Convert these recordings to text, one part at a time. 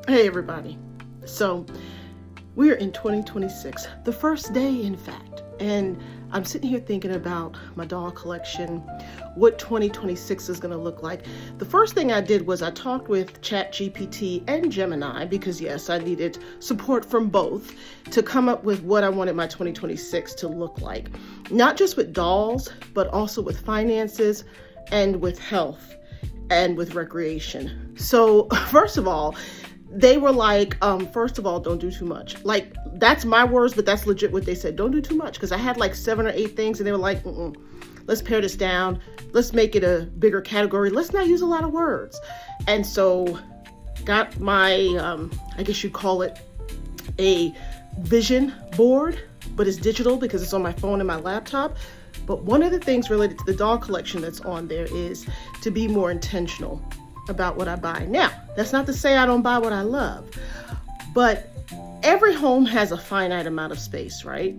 Hey everybody. So we're in 2026, the first day in fact, and I'm sitting here thinking about my doll collection, what 2026 is going to look like. The first thing I did was I talked with ChatGPT and Gemini, because yes, I needed support from both to come up with what I wanted my 2026 to look like. Not just with dolls, but also with finances and with health and with recreation. So first of all, they were like, first of all, don't do too much. Like, that's my words, but that's legit what they said. Don't do too much. Because I had like 7 or 8 things and they were like, let's pare this down. Let's make it a bigger category. Let's not use a lot of words. And so got my, I guess you'd call it a vision board, but it's digital because it's on my phone and my laptop. But one of the things related to the doll collection that's on there is to be more intentional about what I buy. Now, that's not to say I don't buy what I love, but every home has a finite amount of space, right?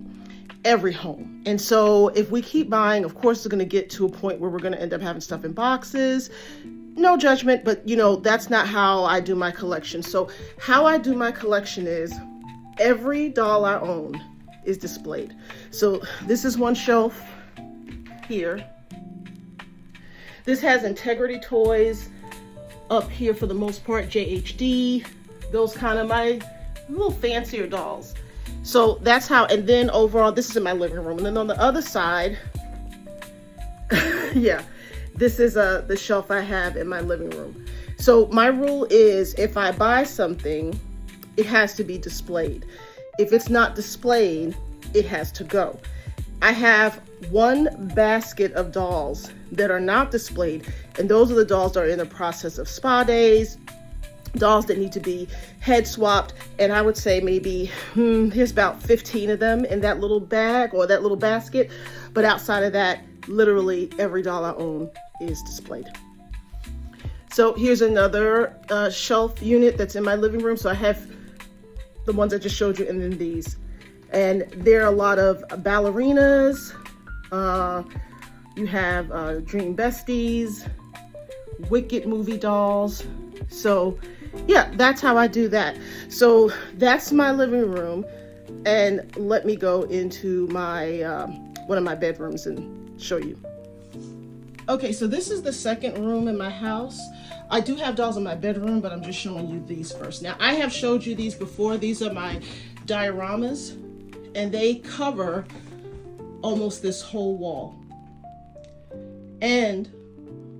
Every home. And so if we keep buying, of course, it's going to get to a point where we're going to end up having stuff in boxes. No judgment, but that's not how I do my collection. So how I do my collection is every doll I own is displayed. So this is one shelf here. This has Integrity Toys up here for the most part, JHD, those kind of my little fancier dolls. So that's how, and then overall, this is in my living room. And then on the other side, yeah, this is the shelf I have in my living room. So my rule is if I buy something, it has to be displayed. If it's not displayed, it has to go. I have one basket of dolls that are not displayed, and those are the dolls that are in the process of spa days, dolls that need to be head swapped, and I would say maybe here's about 15 of them in that little bag or that little basket. But outside of that, literally every doll I own is displayed. So here's another shelf unit that's in my living room. So I have the ones I just showed you, and then these. And there are a lot of ballerinas. You have Dream Besties, Wicked movie dolls. So yeah, that's how I do that. So that's my living room. And let me go into my one of my bedrooms and show you. Okay, so this is the second room in my house. I do have dolls in my bedroom, but I'm just showing you these first. Now, I have showed you these before. These are my dioramas, and they cover almost this whole wall and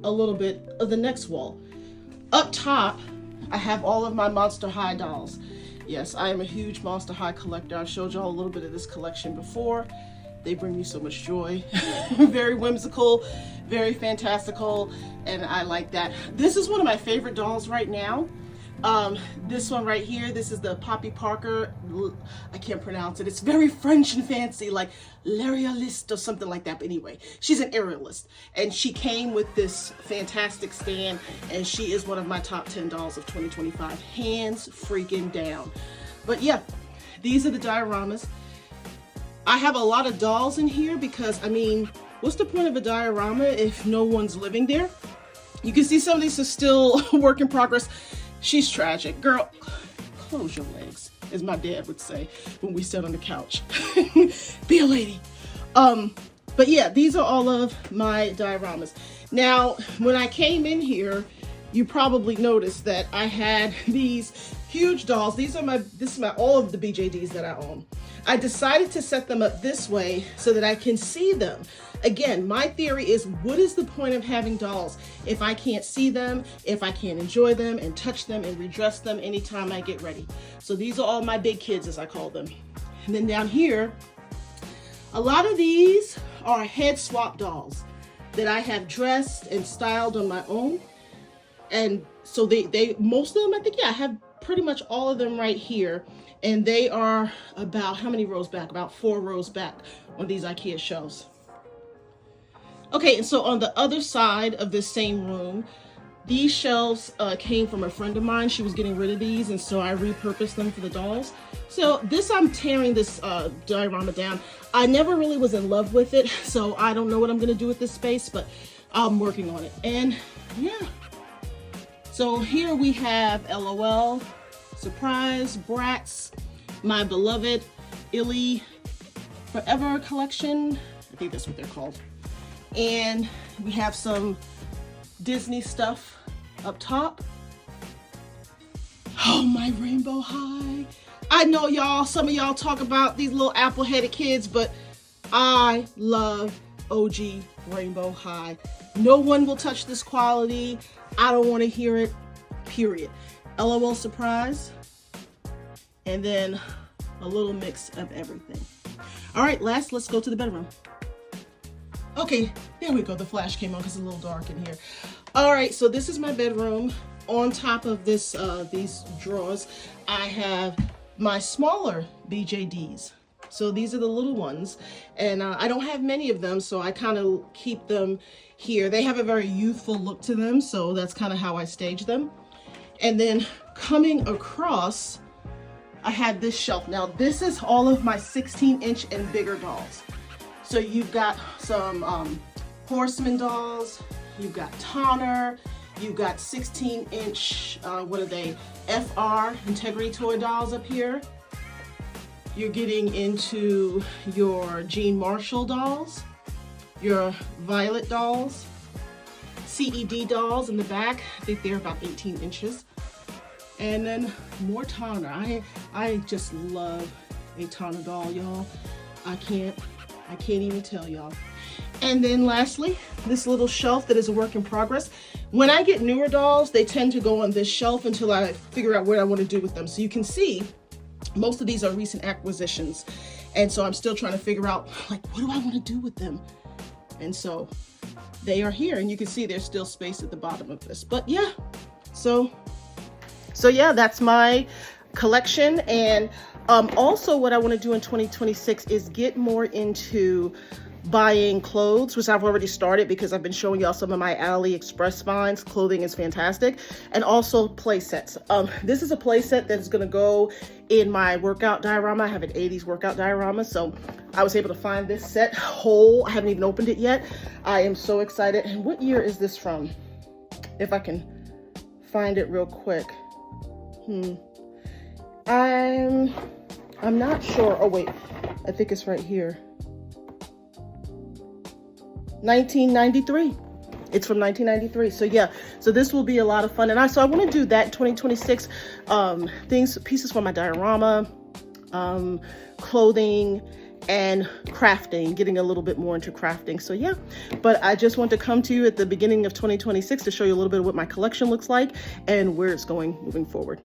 a little bit of the next wall. Up top, I have all of my Monster High dolls. Yes, I am a huge Monster High collector. I showed y'all a little bit of this collection before. They bring me so much joy. Very whimsical, very fantastical, and I like that. This is one of my favorite dolls right now. This one right here, this is the Poppy Parker. I can't pronounce it. It's very French and fancy, like L'Aerialist or something like that. But anyway, she's an aerialist, and she came with this fantastic stand, and she is one of my top 10 dolls of 2025, hands freaking down. But yeah, these are the dioramas. I have a lot of dolls in here because, I mean, what's the point of a diorama if no one's living there? You can see some of these are still work in progress. She's tragic. Girl, close your legs, as my dad would say when we sat on the couch. Be a lady. But yeah, these are all of my dioramas. Now, when I came in here, you probably noticed that I had these huge dolls. This is all of the BJDs that I own. I decided to set them up this way so that I can see them. Again, my theory is, what is the point of having dolls if I can't see them, if I can't enjoy them and touch them and redress them anytime I get ready? So these are all my big kids, as I call them. And then down here, a lot of these are head swap dolls that I have dressed and styled on my own. And so they most of them, I think, yeah, I have pretty much all of them right here. And they are about, how many rows back? About 4 rows back on these IKEA shelves. Okay, and so on the other side of this same room, these shelves came from a friend of mine. She was getting rid of these, and so I repurposed them for the dolls. So I'm tearing this diorama down. I never really was in love with it, so I don't know what I'm gonna do with this space, but I'm working on it. And yeah, so here we have LOL, Surprise Brats, my beloved Illy Forever collection. I think that's what they're called. And we have some Disney stuff up top. Oh, my Rainbow High. I know y'all, some of y'all talk about these little apple-headed kids, but I love OG Rainbow High. No one will touch this quality. I don't want to hear it, period. LOL surprise. And then a little mix of everything. All right, let's go to the bedroom. Okay, there we go. The flash came on because it's a little dark in here. All right, so this is my bedroom. On top of this, these drawers, I have my smaller BJDs. So these are the little ones, and I don't have many of them, so I kind of keep them here. They have a very youthful look to them, so that's kind of how I stage them. And then coming across, I had this shelf. Now this is all of my 16-inch and bigger dolls. So you've got some Horseman dolls, you've got Tonner, you've got 16-inch, what are they, FR, Integrity Toy dolls up here. You're getting into your Jean Marshall dolls, your Violet dolls, CED dolls in the back. I think they're about 18 inches. And then more Tonner. I just love a Tonner doll, y'all. I can't even tell y'all. And then lastly, this little shelf that is a work in progress. When I get newer dolls, they tend to go on this shelf until I figure out what I want to do with them. So you can see most of these are recent acquisitions. And so I'm still trying to figure out, like, what do I want to do with them? And so they are here, and you can see there's still space at the bottom of this. But yeah, so yeah, that's my collection. And also what I want to do in 2026 is get more into buying clothes, which I've already started because I've been showing y'all some of my AliExpress finds. Clothing is fantastic. And also play sets. This is a play set that's going to go in my workout diorama. I have an 80s workout diorama, so I was able to find this set whole. I haven't even opened it yet. I am so excited. And what year is this from? If I can find it real quick. I'm not sure. Oh wait, I think it's right here. 1993. It's from 1993. So yeah, so this will be a lot of fun. And I want to do that in 2026. Pieces for my diorama, clothing, and crafting, getting a little bit more into crafting. So yeah, but I just want to come to you at the beginning of 2026 to show you a little bit of what my collection looks like and where it's going moving forward.